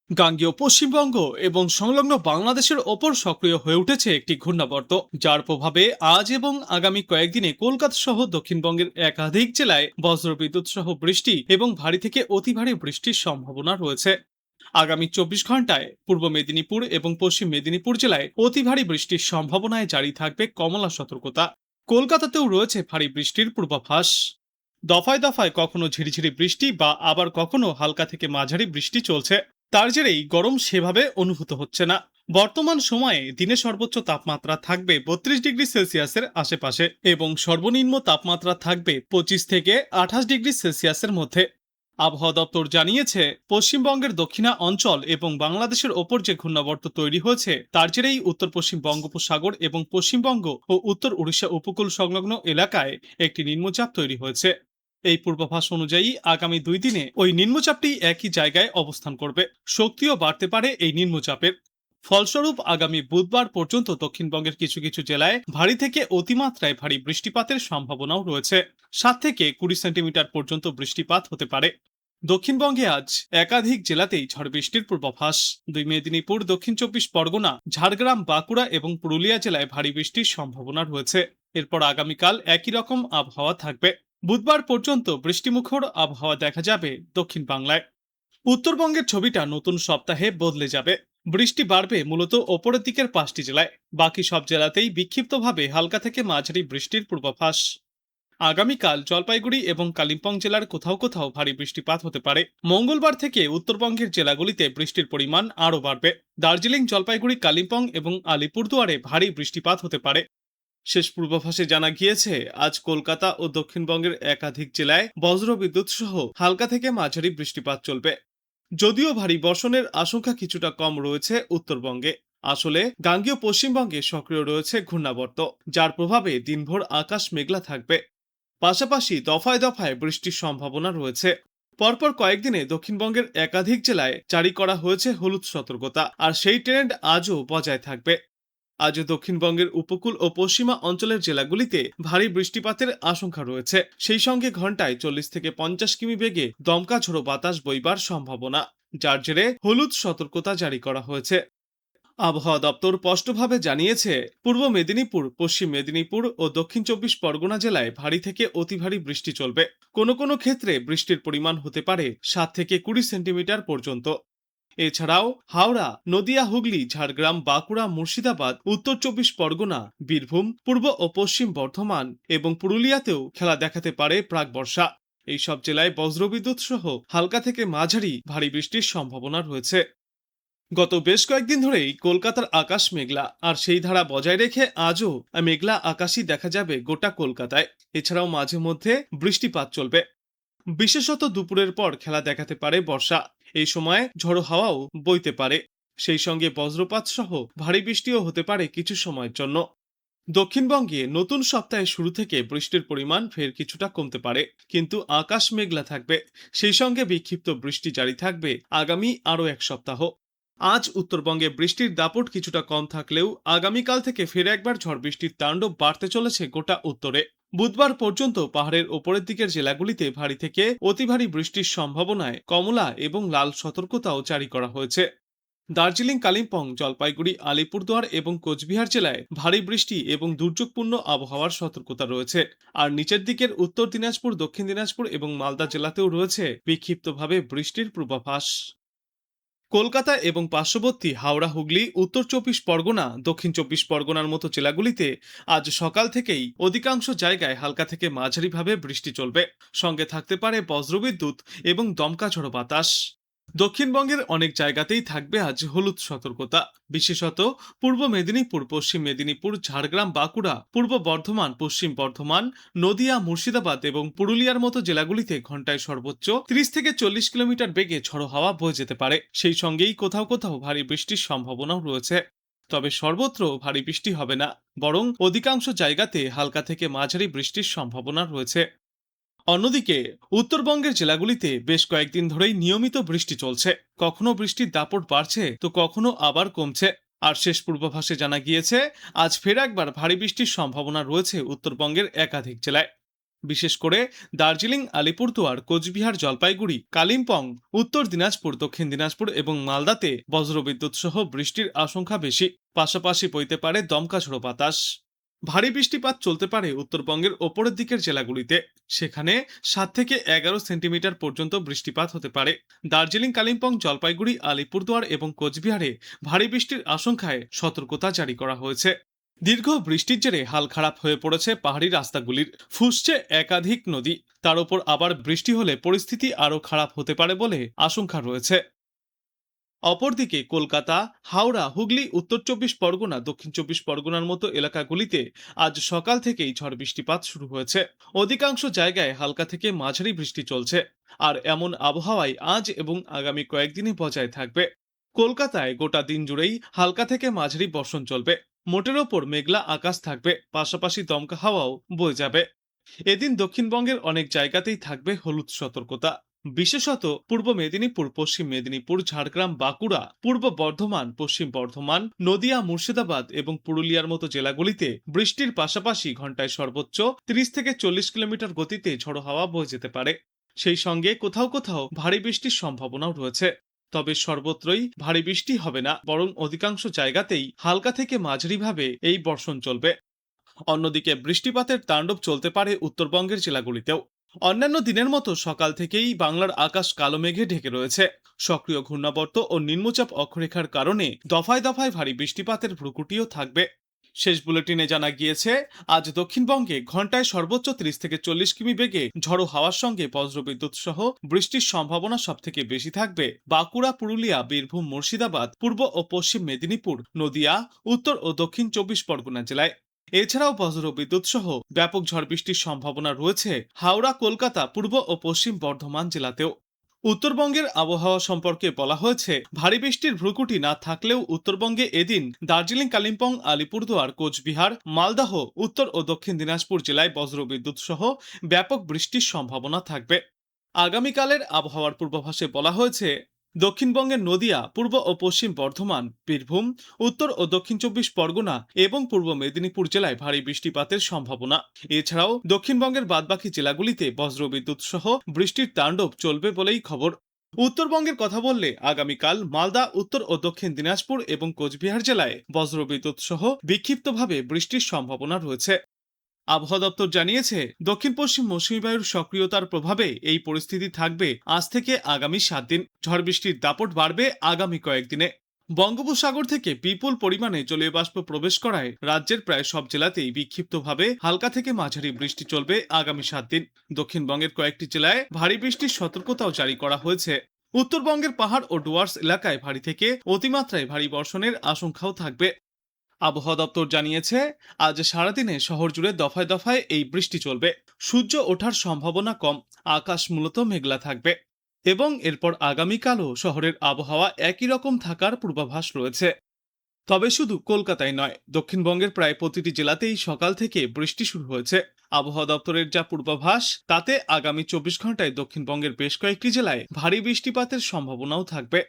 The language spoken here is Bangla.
গাঙ্গেয় পশ্চিমবঙ্গ এবং সংলগ্ন বাংলাদেশের ওপর সক্রিয় হয়ে উঠেছে একটি ঘূর্ণাবর্ত, যার প্রভাবে আজ এবং আগামী কয়েকদিনে কলকাতা সহ দক্ষিণবঙ্গের একাধিক জেলায় বজ্রবিদ্যুৎ সহ বৃষ্টি এবং ভারী থেকে অতি ভারী বৃষ্টির সম্ভাবনা রয়েছে। আগামী 24 ঘন্টায় পূর্ব মেদিনীপুর এবং পশ্চিম মেদিনীপুর জেলায় অতি ভারী বৃষ্টির সম্ভাবনায় জারি থাকবে কমলা সতর্কতা। কলকাতাতেও রয়েছে ভারী বৃষ্টির পূর্বাভাস। দফায় দফায় কখনো ঝিরিঝিরি বৃষ্টি বা আবার কখনো হালকা থেকে মাঝারি বৃষ্টি চলছে। তার জেরেই গরম সেভাবে অনুভূত হচ্ছে না। বর্তমান সময়ে দিনে সর্বোচ্চ তাপমাত্রা থাকবে 32 ডিগ্রি সেলসিয়াসের আশেপাশে এবং সর্বনিম্ন তাপমাত্রা থাকবে 25 থেকে 28 ডিগ্রি সেলসিয়াসের মধ্যে। আবহাওয়া দপ্তর জানিয়েছে, পশ্চিমবঙ্গের দক্ষিণা অঞ্চল এবং বাংলাদেশের ওপর যে ঘূর্ণাবর্ত তৈরি হয়েছে তার জেরেই উত্তর পশ্চিম বঙ্গোপসাগর এবং পশ্চিমবঙ্গ ও উত্তর উড়িষ্যা উপকূল সংলগ্ন এলাকায় একটি নিম্নচাপ তৈরি হয়েছে। এই পূর্বাভাস অনুযায়ী আগামী 2 দিনে ওই নিম্নচাপটি একই জায়গায় অবস্থান করবে। শক্তিও বাড়তে পারে এই নিম্নচাপের। ফলস্বরূপ আগামী বুধবার পর্যন্ত দক্ষিণবঙ্গের কিছু কিছু জেলায় ভারী থেকে অতিমাত্রায় ভারী বৃষ্টিপাতের সম্ভাবনাও রয়েছে। 7 থেকে 20 সেন্টিমিটার পর্যন্ত বৃষ্টিপাত হতে পারে। দক্ষিণবঙ্গে আজ একাধিক জেলাতেই ঝড় বৃষ্টির পূর্বাভাস। মেদিনীপুর, দক্ষিণ 24 পরগনা, ঝাড়গ্রাম, বাঁকুড়া এবং পুরুলিয়া জেলায় ভারী বৃষ্টির সম্ভাবনা রয়েছে। এরপর আগামীকাল একই রকম আবহাওয়া থাকবে। বুধবার পর্যন্ত বৃষ্টিমুখর আবহাওয়া দেখা যাবে দক্ষিণ বাংলায়। উত্তরবঙ্গের ছবিটা নতুন সপ্তাহে বদলে যাবে। বৃষ্টি বাড়বে মূলত ওপরের দিকের 5টি জেলায়। বাকি সব জেলাতেই বিক্ষিপ্তভাবে হালকা থেকে মাঝারি বৃষ্টির পূর্বাভাস। আগামীকাল জলপাইগুড়ি এবং কালিম্পং জেলার কোথাও কোথাও ভারী বৃষ্টিপাত হতে পারে। মঙ্গলবার থেকে উত্তরবঙ্গের জেলাগুলিতে বৃষ্টির পরিমাণ আরও বাড়বে। দার্জিলিং, জলপাইগুড়ি, কালিম্পং এবং আলিপুরদুয়ারে ভারী বৃষ্টিপাত হতে পারে। শেষ পূর্বাভাসে জানা গিয়েছে, আজ কলকাতা ও দক্ষিণবঙ্গের একাধিক জেলায় বজ্রবিদ্যুৎ সহ হালকা থেকে মাঝারি বৃষ্টিপাত চলবে। যদিও ভারী বর্ষণের আশঙ্কা কিছুটা কম রয়েছে উত্তরবঙ্গে। আসলে গাঙ্গেয় পশ্চিমবঙ্গে সক্রিয় রয়েছে ঘূর্ণাবর্ত, যার প্রভাবে দিনভর আকাশ মেঘলা থাকবে। পাশাপাশি দফায় দফায় বৃষ্টির সম্ভাবনা রয়েছে। পরপর কয়েকদিনে দক্ষিণবঙ্গের একাধিক জেলায় জারি করা হয়েছে হলুদ সতর্কতা, আর সেই ট্রেন্ড আজও বজায় থাকবে। আজও দক্ষিণবঙ্গের উপকূল ও পশ্চিমা অঞ্চলের জেলাগুলিতে ভারী বৃষ্টিপাতের আশঙ্কা রয়েছে। সেই সঙ্গে ঘন্টায় 40 থেকে 50 কিমি বেগে দমকা ঝোড়ো বাতাস বইবার সম্ভাবনা, যার জেরে হলুদ সতর্কতা জারি করা হয়েছে। আবহাওয়া দপ্তর স্পষ্টভাবে জানিয়েছে, পূর্ব মেদিনীপুর, পশ্চিম মেদিনীপুর ও দক্ষিণ 24 পরগনা জেলায় ভারী থেকে অতি ভারী বৃষ্টি চলবে। কোনো কোনো ক্ষেত্রে বৃষ্টির পরিমাণ হতে পারে 7 থেকে 20 সেন্টিমিটার পর্যন্ত। এছাড়াও হাওড়া, নদিয়া, হুগলি, ঝাড়গ্রাম, বাঁকুড়া, মুর্শিদাবাদ, উত্তর 24 পরগনা, বীরভূম, পূর্ব ও পশ্চিম বর্ধমান এবং পুরুলিয়াতেও খেলা দেখাতে পারে প্রাক বর্ষা। এইসব জেলায় বজ্রবিদ্যুৎ সহ হালকা থেকে মাঝারি ভারী বৃষ্টির সম্ভাবনা রয়েছে। গত বেশ কয়েকদিন ধরেই কলকাতার আকাশ মেঘলা, আর সেই ধারা বজায় রেখে আজও মেঘলা আকাশই দেখা যাবে গোটা কলকাতায়। এছাড়াও মাঝে মধ্যে বৃষ্টিপাত চলবে। বিশেষত দুপুরের পর খেলা দেখাতে পারে বর্ষা। এই সময় ঝড়ো হাওয়াও বইতে পারে। সেই সঙ্গে বজ্রপাত সহ ভারী বৃষ্টিও হতে পারে কিছু সময়ের জন্য। দক্ষিণবঙ্গে নতুন সপ্তাহের শুরু থেকে বৃষ্টির পরিমাণ ফের কিছুটা কমতে পারে, কিন্তু আকাশ মেঘলা থাকবে। সেই সঙ্গে বিক্ষিপ্ত বৃষ্টি জারি থাকবে আগামী আরও এক সপ্তাহ। আজ উত্তরবঙ্গে বৃষ্টির দাপট কিছুটা কম থাকলেও আগামীকাল থেকে ফের একবার ঝড় বৃষ্টির তাণ্ডব বাড়তে চলেছে গোটা উত্তরে। বুধবার পর্যন্ত পাহাড়ের ওপরের দিকের জেলাগুলিতে ভারী থেকে অতি ভারী বৃষ্টির সম্ভাবনায় কমলা এবং লাল সতর্কতাও জারি করা হয়েছে। দার্জিলিং, কালিম্পং, জলপাইগুড়ি, আলিপুরদুয়ার এবং কোচবিহার জেলায় ভারী বৃষ্টি এবং দুর্যোগপূর্ণ আবহাওয়ার সতর্কতা রয়েছে। আর নিচের দিকের উত্তর দিনাজপুর, দক্ষিণ দিনাজপুর এবং মালদা জেলাতেও রয়েছে বিক্ষিপ্তভাবে বৃষ্টির পূর্বাভাস। কলকাতা এবং পার্শ্ববর্তী হাওড়া, হুগলি, উত্তর 24 পরগনা, দক্ষিণ 24 পরগনার মতো জেলাগুলিতে আজ সকাল থেকেই অধিকাংশ জায়গায় হালকা থেকে মাঝারিভাবে বৃষ্টি চলবে। সঙ্গে থাকতে পারে বজ্রবিদ্যুৎ এবং দমকা ঝড়ো বাতাস। দক্ষিণবঙ্গের অনেক জায়গাতেই থাকবে আজ হলুদ সতর্কতা। বিশেষত পূর্ব মেদিনীপুর, পশ্চিম মেদিনীপুর, ঝাড়গ্রাম, বাঁকুড়া, পূর্ব বর্ধমান, পশ্চিম বর্ধমান, নদিয়া, মুর্শিদাবাদ এবং পুরুলিয়ার মতো জেলাগুলিতে ঘন্টায় সর্বোচ্চ 30 থেকে 40 কিলোমিটার বেগে ঝড়ো হাওয়া বয়ে যেতে পারে। সেই সঙ্গেই কোথাও কোথাও ভারী বৃষ্টির সম্ভাবনাও রয়েছে। তবে সর্বত্র ভারী বৃষ্টি হবে না, বরং অধিকাংশ জায়গাতে হালকা থেকে মাঝারি বৃষ্টির সম্ভাবনা রয়েছে। অন্যদিকে উত্তরবঙ্গের জেলাগুলিতে বেশ কয়েকদিন ধরেই নিয়মিত বৃষ্টি চলছে। কখনো বৃষ্টির দাপট বাড়ছে তো কখনো আবার কমছে। আর শেষ পূর্বাভাসে জানা গিয়েছে, আজ ফের একবার ভারী বৃষ্টির সম্ভাবনা রয়েছে উত্তরবঙ্গের একাধিক জেলায়। বিশেষ করে দার্জিলিং, আলিপুরদুয়ার, কোচবিহার, জলপাইগুড়ি, কালিম্পং, উত্তর দিনাজপুর, দক্ষিণ দিনাজপুর এবং মালদাতে বজ্রবিদ্যুৎ সহ বৃষ্টির আশঙ্কা বেশি। পাশাপাশি বইতে পারে দমকা ঝোড়ো বাতাস। ভারী বৃষ্টিপাত চলতে পারে উত্তরবঙ্গের ওপরের দিকের জেলাগুলিতে। সেখানে 7 থেকে 11 সেন্টিমিটার পর্যন্ত বৃষ্টিপাত হতে পারে। দার্জিলিং, কালিম্পং, জলপাইগুড়ি, আলিপুরদুয়ার এবং কোচবিহারে ভারী বৃষ্টির আশঙ্কায় সতর্কতা জারি করা হয়েছে। দীর্ঘ বৃষ্টির জেরে হাল খারাপ হয়ে পড়েছে পাহাড়ি রাস্তাগুলির। ফুসছে একাধিক নদী। তার উপর আবার বৃষ্টি হলে পরিস্থিতি আরও খারাপ হতে পারে বলে আশঙ্কা রয়েছে। অপরদিকে কলকাতা, হাওড়া, হুগলি, উত্তর 24 পরগনা, দক্ষিণ 24 পরগনার মতো এলাকাগুলিতে আজ সকাল থেকেই ঝড় বৃষ্টিপাত শুরু হয়েছে। অধিকাংশ জায়গায় হালকা থেকে মাঝারি বৃষ্টি চলছে। আর এমন আবহাওয়ায় আজ এবং আগামী কয়েকদিনই বজায় থাকবে। কলকাতায় গোটা দিন জুড়েই হালকা থেকে মাঝারি বর্ষণ চলবে। মোটের ওপর মেঘলা আকাশ থাকবে, পাশাপাশি দমকা হাওয়াও বয়ে যাবে। এদিন দক্ষিণবঙ্গের অনেক জায়গাতেই থাকবে হলুদ সতর্কতা। বিশেষত পূর্ব মেদিনীপুর, পশ্চিম মেদিনীপুর, ঝাড়গ্রাম, বাঁকুড়া, পূর্ব বর্ধমান, পশ্চিম বর্ধমান, নদিয়া, মুর্শিদাবাদ এবং পুরুলিয়ার মতো জেলাগুলিতে বৃষ্টির পাশাপাশি ঘন্টায় সর্বোচ্চ 30 থেকে 40 কিলোমিটার গতিতে ঝোড়ো হাওয়া বয়ে যেতে পারে। সেই সঙ্গে কোথাও কোথাও ভারী বৃষ্টির সম্ভাবনাও রয়েছে। তবে সর্বত্রই ভারী বৃষ্টি হবে না, বরং অধিকাংশ জায়গাতেই হালকা থেকে মাঝারিভাবে এই বর্ষণ চলবে। অন্যদিকে বৃষ্টিপাতের তাণ্ডব চলতে পারে উত্তরবঙ্গের জেলাগুলিতেও। অন্যান্য দিনের মতো সকাল থেকেই বাংলার আকাশ কালো মেঘে ঢেকে রয়েছে। সক্রিয় ঘূর্ণাবর্ত ও নিম্নচাপ অক্ষরেখার কারণে দফায় দফায় ভারী বৃষ্টিপাতের ভ্রুকুটিও থাকবে। শেষ বুলেটিনে জানা গিয়েছে, আজ দক্ষিণবঙ্গে ঘন্টায় সর্বোচ্চ 30 থেকে 40 কিমি বেগে ঝড়ো হাওয়ার সঙ্গে বজ্রবিদ্যুৎ সহ বৃষ্টির সম্ভাবনা সবথেকে বেশি থাকবে বাঁকুড়া, পুরুলিয়া, বীরভূম, মুর্শিদাবাদ, পূর্ব ও পশ্চিম মেদিনীপুর, নদিয়া, উত্তর ও দক্ষিণ 24 পরগনা জেলায়। এছাড়াও বজ্রবিদ্যুৎ সহ ব্যাপক ঝড় বৃষ্টির সম্ভাবনা রয়েছে হাওড়া, কলকাতা, পূর্ব ও পশ্চিম বর্ধমান জেলাতেও। উত্তরবঙ্গের আবহাওয়া সম্পর্কে বলা হয়েছে, ভারী বৃষ্টির ভ্রুকুটি না থাকলেও উত্তরবঙ্গে এদিন দার্জিলিং, কালিম্পং, আলিপুরদুয়ার, কোচবিহার, মালদহ, উত্তর ও দক্ষিণ দিনাজপুর জেলায় বজ্রবিদ্যুৎ সহ ব্যাপক বৃষ্টির সম্ভাবনা থাকবে। আগামীকালের আবহাওয়ার পূর্বাভাসে বলা হয়েছে, দক্ষিণবঙ্গের নদিয়া, পূর্ব ও পশ্চিম বর্ধমান, বীরভূম, উত্তর ও দক্ষিণ 24 পরগনা এবং পূর্ব মেদিনীপুর জেলায় ভারী বৃষ্টিপাতের সম্ভাবনা। এছাড়াও দক্ষিণবঙ্গের বাদবাকি জেলাগুলিতে বজ্রবিদ্যুৎ সহ বৃষ্টির তাণ্ডব চলবে বলেই খবর। উত্তরবঙ্গের কথা বললে আগামীকাল মালদা, উত্তর ও দক্ষিণ দিনাজপুর এবং কোচবিহার জেলায় বজ্রবিদ্যুৎ সহ বিক্ষিপ্তভাবে বৃষ্টির সম্ভাবনা রয়েছে। আবহাওয়া দপ্তর জানিয়েছে, দক্ষিণ পশ্চিম মৌসুমী বায়ুর সক্রিয়তার প্রভাবে এই পরিস্থিতি থাকবে আজ থেকে আগামী 7 দিন। ঝড় বৃষ্টির দাপট বাড়বে আগামী কয়েকদিনে। বঙ্গোপসাগর থেকে বিপুল পরিমাণে জলীয় বাষ্প প্রবেশ করায় রাজ্যের প্রায় সব জেলাতেই বিক্ষিপ্তভাবে হালকা থেকে মাঝারি বৃষ্টি চলবে আগামী 7 দিন। দক্ষিণবঙ্গের কয়েকটি জেলায় ভারী বৃষ্টির সতর্কতাও জারি করা হয়েছে। উত্তরবঙ্গের পাহাড় ও ডুয়ার্স এলাকায় ভারী থেকে অতিমাত্রায় ভারী বর্ষণের আশঙ্কাও থাকবে। আবহাওয়া দপ্তর জানিয়েছে, আজ সারাদিনে শহর জুড়ে দফায় দফায় এই বৃষ্টি চলবে। সূর্য ওঠার সম্ভাবনা কম, আকাশ মূলত মেঘলা থাকবে এবং এরপর আগামীকালও শহরের আবহাওয়া একই রকম থাকার পূর্বাভাস রয়েছে। তবে শুধু কলকাতায় নয়, দক্ষিণবঙ্গের প্রায় প্রতিটি জেলাতেই সকাল থেকে বৃষ্টি শুরু হয়েছে। আবহাওয়া দপ্তরের যা পূর্বাভাস, তাতে আগামী 24 ঘন্টায় দক্ষিণবঙ্গের বেশ কয়েকটি জেলায় ভারী বৃষ্টিপাতের সম্ভাবনাও থাকবে।